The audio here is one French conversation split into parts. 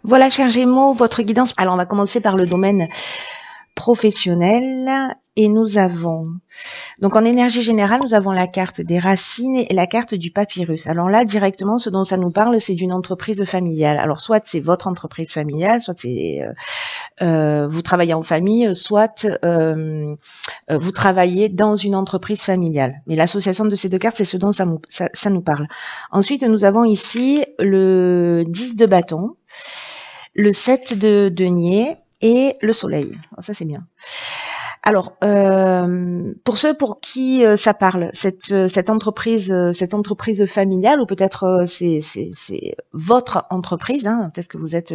Voilà, chers Gémeaux, votre guidance. Alors, on va commencer par le domaine professionnel. Et nous avons, donc en énergie générale, nous avons la carte des racines et la carte du papyrus. Alors là, directement, ce dont ça nous parle, c'est d'une entreprise familiale. Alors, soit c'est votre entreprise familiale, soit c'est vous travaillez en famille, soit vous travaillez dans une entreprise familiale. Mais l'association de ces deux cartes, c'est ce dont ça nous parle. Ensuite, nous avons ici le 10 de bâton, le 7 de denier et le soleil. Alors ça, c'est bien. Alors, pour ceux pour qui ça parle, cette entreprise familiale, ou peut-être c'est votre entreprise, hein, peut-être que vous êtes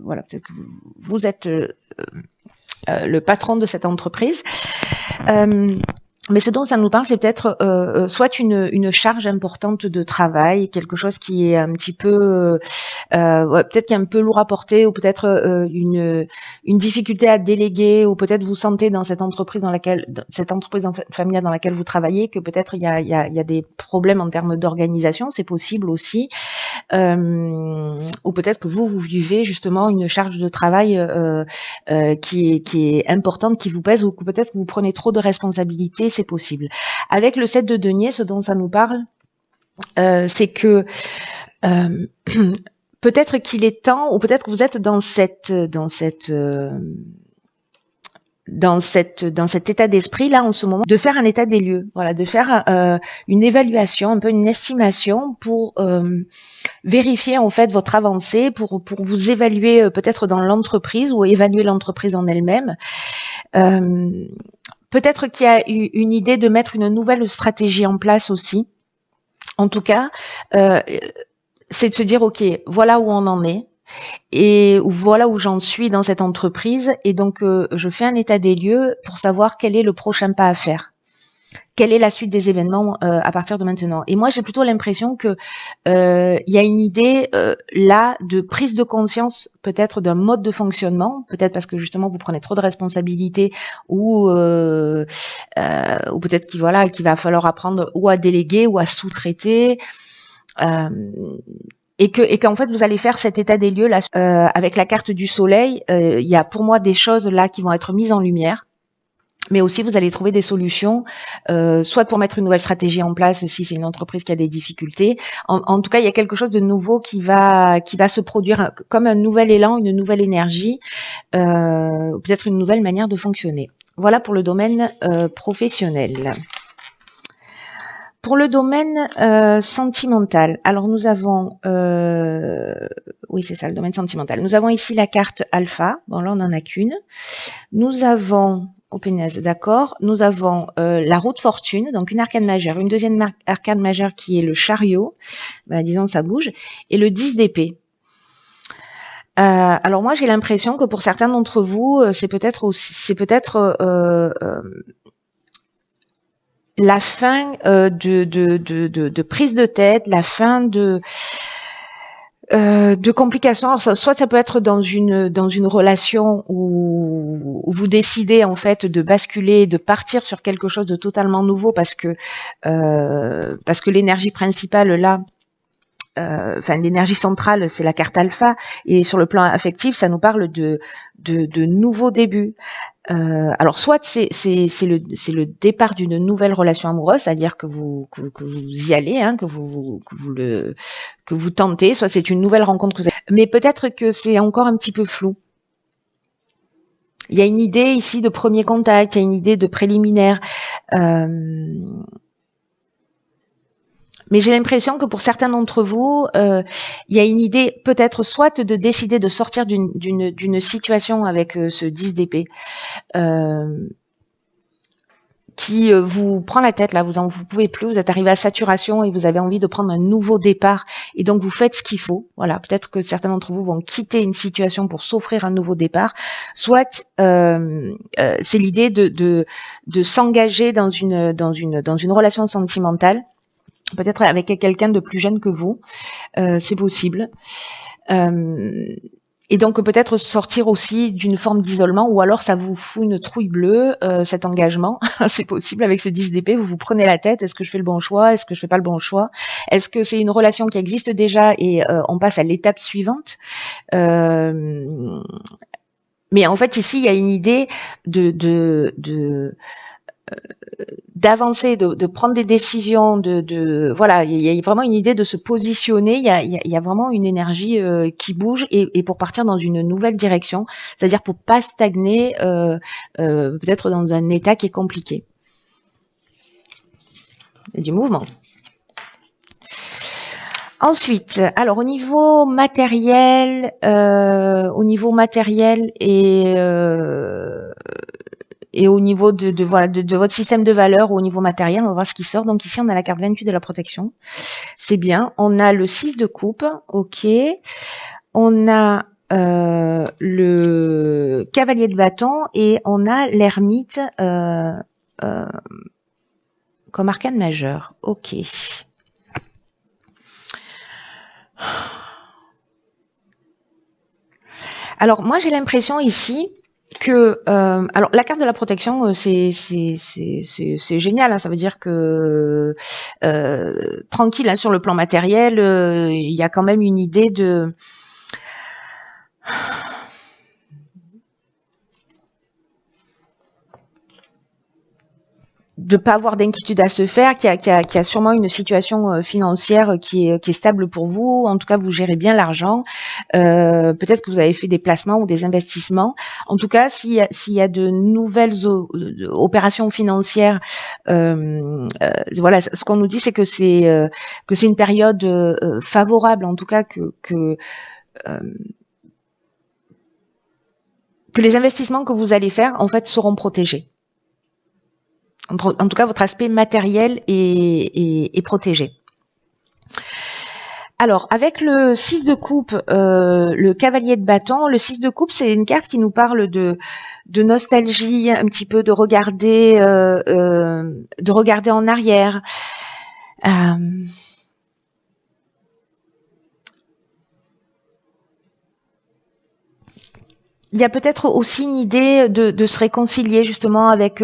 voilà, peut-être que vous êtes le patron de cette entreprise. Mais ce dont ça nous parle, c'est peut-être soit une charge importante de travail, quelque chose qui est un petit peu, peut-être qui est un peu lourd à porter, ou peut-être une difficulté à déléguer, ou peut-être vous sentez dans cette entreprise familiale dans laquelle vous travaillez que peut-être il y a des problèmes en termes d'organisation, c'est possible aussi, ou peut-être que vous vivez justement une charge de travail qui est importante, qui vous pèse, ou que peut-être que vous prenez trop de responsabilités, c'est possible. Avec le 7 de denier, ce dont ça nous parle, c'est que peut-être qu'il est temps, ou peut-être que vous êtes dans cet état d'esprit là en ce moment, de faire un état des lieux, voilà, de faire une évaluation, un peu une estimation pour vérifier en fait votre avancée, pour vous évaluer peut-être dans l'entreprise, ou évaluer l'entreprise en elle-même. Peut-être qu'il y a eu une idée de mettre une nouvelle stratégie en place aussi. En tout cas, c'est de se dire, ok, voilà où on en est, et voilà où j'en suis dans cette entreprise, et donc je fais un état des lieux pour savoir quel est le prochain pas à faire. Quelle est la suite des événements à partir de maintenant? Et moi, j'ai plutôt l'impression que il y a une idée là de prise de conscience, peut-être d'un mode de fonctionnement, peut-être parce que justement vous prenez trop de responsabilités, ou peut-être qu'il va falloir apprendre ou à déléguer ou à sous-traiter. Et qu'en fait vous allez faire cet état des lieux là avec la carte du soleil. Il y a pour moi des choses là qui vont être mises en lumière. Mais aussi, vous allez trouver des solutions, soit pour mettre une nouvelle stratégie en place si c'est une entreprise qui a des difficultés. En tout cas, il y a quelque chose de nouveau qui va se produire, comme un nouvel élan, une nouvelle énergie, peut-être une nouvelle manière de fonctionner. Voilà pour le domaine professionnel. Pour le domaine sentimental, alors nous avons, oui c'est ça, le domaine sentimental. Nous avons ici la carte alpha. Bon là on n'en a qu'une. Nous avons oh punaise, d'accord. Nous avons la roue de fortune, donc une arcane majeure, une deuxième arcane majeure qui est le chariot, disons ça bouge, et le 10 d'épée. Alors moi j'ai l'impression que pour certains d'entre vous, c'est peut-être la fin de prise de tête, la fin de complications. Alors, soit ça peut être dans une relation où vous décidez en fait de basculer, de partir sur quelque chose de totalement nouveau parce que l'énergie principale là, l'énergie centrale, c'est la carte alpha, et sur le plan affectif, ça nous parle de nouveaux débuts. Alors soit c'est le départ d'une nouvelle relation amoureuse, c'est-à-dire que vous y allez, hein, que vous tentez, soit c'est une nouvelle rencontre que vous avez, mais peut-être que c'est encore un petit peu flou. Il y a une idée ici de premier contact, il y a une idée de préliminaire. Mais j'ai l'impression que pour certains d'entre vous, il y a une idée peut-être soit de décider de sortir d'une situation avec ce 10 d'épée qui vous prend la tête là, vous pouvez plus, vous êtes arrivé à saturation et vous avez envie de prendre un nouveau départ, et donc vous faites ce qu'il faut. Voilà, peut-être que certains d'entre vous vont quitter une situation pour s'offrir un nouveau départ, soit c'est l'idée de s'engager dans une relation sentimentale, peut-être avec quelqu'un de plus jeune que vous, c'est possible. Et donc peut-être sortir aussi d'une forme d'isolement, ou alors ça vous fout une trouille bleue, cet engagement. C'est possible avec ce 10 d'épée, vous vous prenez la tête, est-ce que je fais le bon choix, est-ce que je fais pas le bon choix, est-ce que c'est une relation qui existe déjà et on passe à l'étape suivante. Mais en fait ici il y a une idée d'avancer, de prendre des décisions, voilà, il y a vraiment une idée de se positionner, il y a vraiment une énergie qui bouge et pour partir dans une nouvelle direction, c'est-à-dire pour pas stagner peut-être dans un état qui est compliqué. Il y a du mouvement. Ensuite, alors au niveau matériel et au niveau de votre système de valeurs, au niveau matériel, on va voir ce qui sort. Donc ici, on a la carte 28 de la protection. C'est bien. On a le 6 de coupe. OK. On a le cavalier de bâton et on a l'ermite comme arcane majeur. OK. Alors moi, j'ai l'impression ici que alors la carte de la protection c'est génial, hein, ça veut dire que tranquille, hein, sur le plan matériel, il y a quand même une idée de pas avoir d'inquiétude à se faire, qui a sûrement une situation financière qui est stable pour vous. En tout cas, vous gérez bien l'argent. Peut-être que vous avez fait des placements ou des investissements. En tout cas, s'il y a de nouvelles opérations financières, voilà, ce qu'on nous dit, c'est que c'est une période favorable, en tout cas que les investissements que vous allez faire, en fait, seront protégés. En tout cas, votre aspect matériel est protégé. Alors, avec le 6 de coupe, le cavalier de bâton, le 6 de coupe, c'est une carte qui nous parle de nostalgie, un petit peu de regarder en arrière. Il y a peut-être aussi une idée de se réconcilier justement avec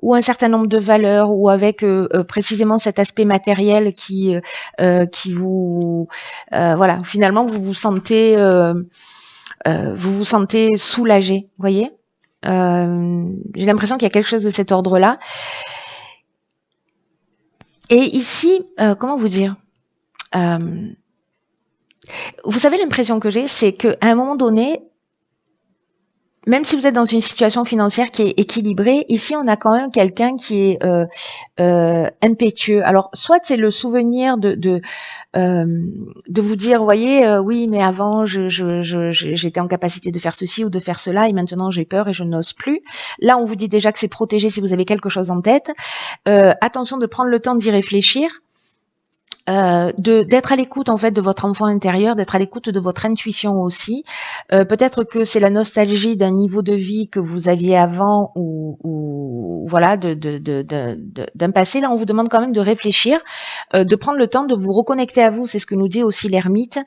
ou un certain nombre de valeurs ou avec précisément cet aspect matériel qui vous voilà, finalement vous vous sentez soulagé, vous voyez. J'ai l'impression qu'il y a quelque chose de cet ordre-là. Et ici, comment vous dire, vous savez, l'impression que j'ai, c'est qu'à un moment donné, même si vous êtes dans une situation financière qui est équilibrée, ici on a quand même quelqu'un qui est impétueux. Alors soit c'est le souvenir de vous dire, vous voyez, oui, mais avant j'étais en capacité de faire ceci ou de faire cela, et maintenant j'ai peur et je n'ose plus. Là, on vous dit déjà que c'est protégé si vous avez quelque chose en tête. Attention de prendre le temps d'y réfléchir. D'être à l'écoute en fait de votre enfant intérieur, d'être à l'écoute de votre intuition aussi. Peut-être que c'est la nostalgie d'un niveau de vie que vous aviez avant ou voilà d'un passé. Là, on vous demande quand même de réfléchir, de prendre le temps de vous reconnecter à vous. C'est ce que nous dit aussi l'ermite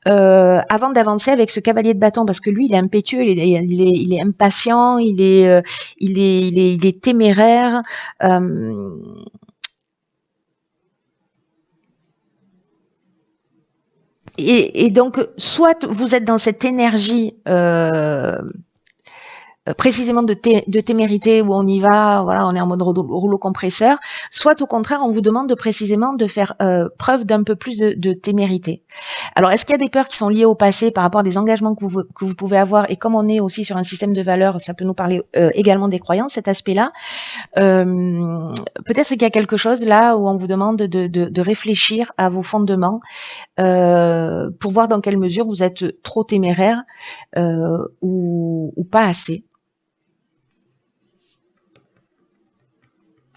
avant d'avancer avec ce cavalier de bâton, parce que lui, il est impétueux, il est impatient, il est téméraire. Et donc, soit vous êtes dans cette énergie précisément de témérité où on y va, voilà, on est en mode rouleau compresseur, soit au contraire, on vous demande précisément de faire preuve d'un peu plus de témérité. Alors, est-ce qu'il y a des peurs qui sont liées au passé par rapport à des engagements que vous pouvez avoir, et comme on est aussi sur un système de valeurs, ça peut nous parler également des croyances, cet aspect-là. Peut-être qu'il y a quelque chose là où on vous demande de réfléchir à vos fondements pour voir dans quelle mesure vous êtes trop téméraire ou pas assez.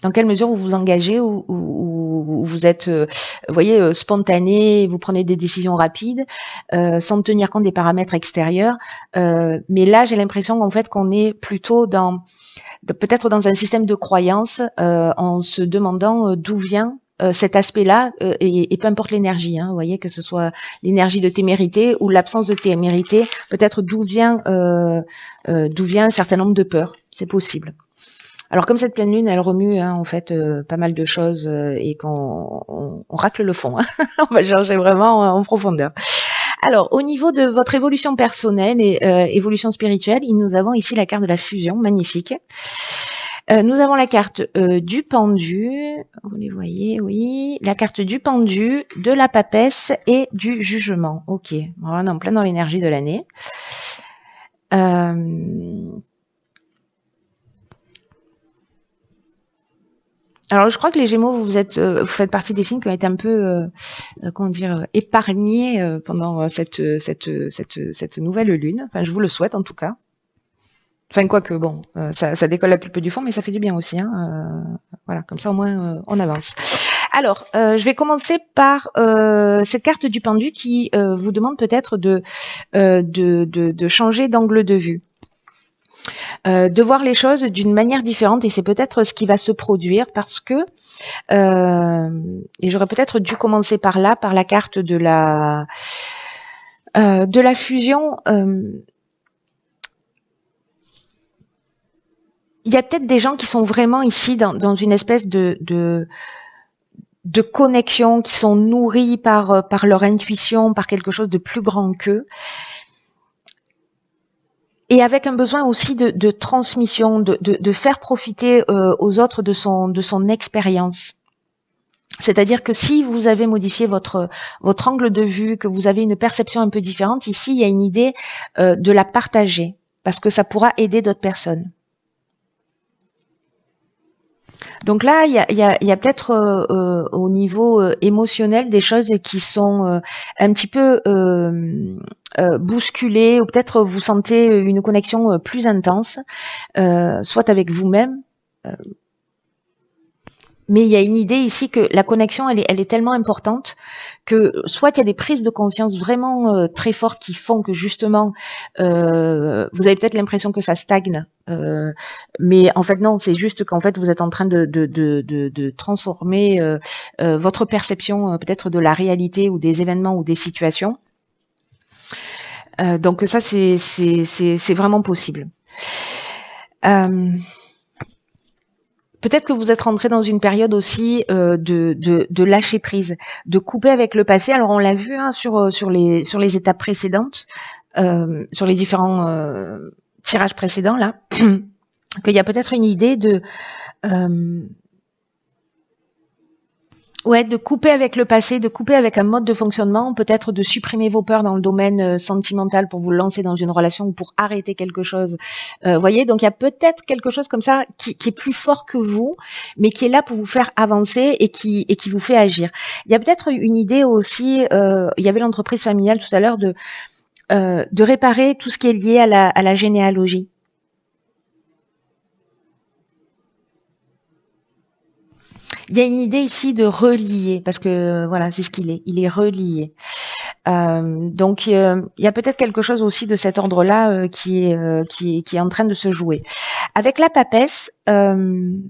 Dans quelle mesure vous vous engagez ou vous êtes, vous voyez, spontané, vous prenez des décisions rapides sans tenir compte des paramètres extérieurs. Mais là, j'ai l'impression qu'en fait qu'on est plutôt peut-être dans un système de croyance en se demandant d'où vient cet aspect-là, et peu importe l'énergie, hein, vous voyez, que ce soit l'énergie de témérité ou l'absence de témérité, peut-être d'où vient un certain nombre de peurs, c'est possible. Alors comme cette pleine lune, elle remue hein, en fait pas mal de choses et qu'on racle le fond, hein. On va chercher vraiment en profondeur. Alors au niveau de votre évolution personnelle et évolution spirituelle, nous avons ici la carte de la fusion, magnifique. Nous avons la carte du pendu, vous les voyez, oui, la carte du pendu, de la papesse et du jugement. Ok, on est en plein dans l'énergie de l'année. Alors, je crois que les Gémeaux, vous faites partie des signes qui ont été un peu, comment dire, épargnés pendant cette nouvelle lune. Enfin, je vous le souhaite en tout cas. Enfin, quoique, bon, ça décolle un peu du fond, mais ça fait du bien aussi. Hein, voilà, comme ça au moins on avance. Alors, je vais commencer par cette carte du pendu qui vous demande peut-être de changer d'angle de vue. De voir les choses d'une manière différente et c'est peut-être ce qui va se produire parce que et j'aurais peut-être dû commencer par là, par la carte de la fusion. Il y a peut-être des gens qui sont vraiment ici dans une espèce de connexion, qui sont nourris par leur intuition, par quelque chose de plus grand qu'eux. Et avec un besoin aussi de transmission, de faire profiter aux autres de son expérience. C'est-à-dire que si vous avez modifié votre angle de vue, que vous avez une perception un peu différente, ici il y a une idée de la partager, parce que ça pourra aider d'autres personnes. Donc là, il y a peut-être au niveau émotionnel des choses qui sont un petit peu bousculées, ou peut-être vous sentez une connexion plus intense, soit avec vous-même. Mais il y a une idée ici que la connexion, elle est tellement importante que soit il y a des prises de conscience vraiment très fortes qui font que justement, vous avez peut-être l'impression que ça stagne, mais en fait non, c'est juste qu'en fait vous êtes en train de transformer votre perception peut-être de la réalité ou des événements ou des situations. Donc ça c'est vraiment possible. Peut-être que vous êtes rentré dans une période aussi de lâcher prise, de couper avec le passé. Alors on l'a vu hein, sur les étapes précédentes, sur les différents tirages précédents là, qu'il y a peut-être une idée de couper avec le passé, de couper avec un mode de fonctionnement, peut-être de supprimer vos peurs dans le domaine sentimental pour vous lancer dans une relation ou pour arrêter quelque chose. Voyez, donc il y a peut-être quelque chose comme ça qui est plus fort que vous, mais qui est là pour vous faire avancer et qui vous fait agir. Il y a peut-être une idée aussi, il y avait l'entreprise familiale tout à l'heure de réparer tout ce qui est lié à la généalogie. Il y a une idée ici de relier, parce que voilà, c'est ce qu'il est. Il est relié. Donc, il y a peut-être quelque chose aussi de cet ordre-là qui est en train de se jouer. Avec la papesse, il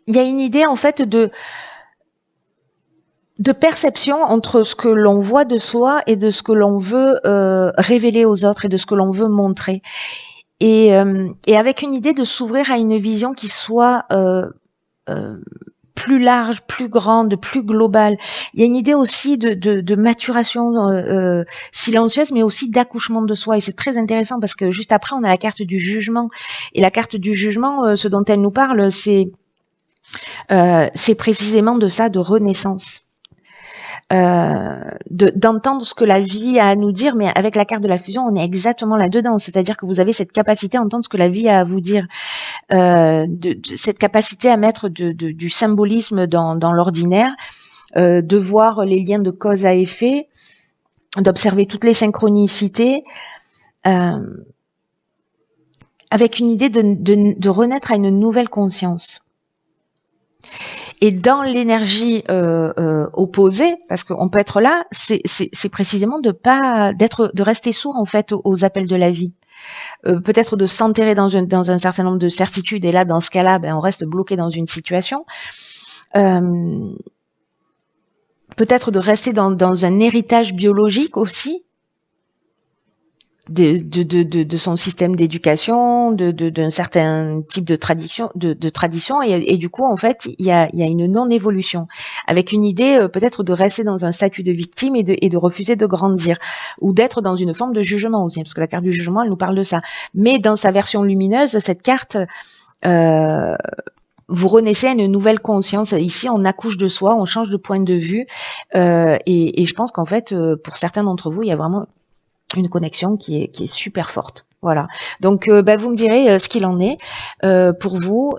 y a une idée en fait de perception entre ce que l'on voit de soi et de ce que l'on veut révéler aux autres et de ce que l'on veut montrer. Et avec une idée de s'ouvrir à une vision qui soit plus large, plus grande, plus globale. Il y a une idée aussi de maturation silencieuse, mais aussi d'accouchement de soi. Et c'est très intéressant parce que juste après, on a la carte du jugement. Et la carte du jugement, ce dont elle nous parle, c'est précisément de ça, de renaissance. D'entendre ce que la vie a à nous dire, mais avec la carte de la fusion, on est exactement là-dedans. C'est-à-dire que vous avez cette capacité à entendre ce que la vie a à vous dire, cette capacité à mettre du symbolisme dans l'ordinaire, de voir les liens de cause à effet, d'observer toutes les synchronicités, avec une idée de renaître à une nouvelle conscience. Et dans l'énergie opposée, parce qu'on peut être là, c'est précisément de rester sourd en fait aux appels de la vie. peut-être de s'enterrer dans un certain nombre de certitudes, et là, dans ce cas-là, on reste bloqué dans une situation. Peut-être de rester dans un héritage biologique aussi, de son système d'éducation, d'un certain type de tradition, et du coup en fait il y a une non-évolution, avec une idée peut-être de rester dans un statut de victime et de refuser de grandir, ou d'être dans une forme de jugement aussi, parce que la carte du jugement elle nous parle de ça. Mais dans sa version lumineuse, cette carte vous renaissez à une nouvelle conscience. Ici, on accouche de soi, on change de point de vue, et je pense qu'en fait, pour certains d'entre vous, il y a vraiment une connexion qui est super forte. Voilà. Donc, vous me direz ce qu'il en est pour vous.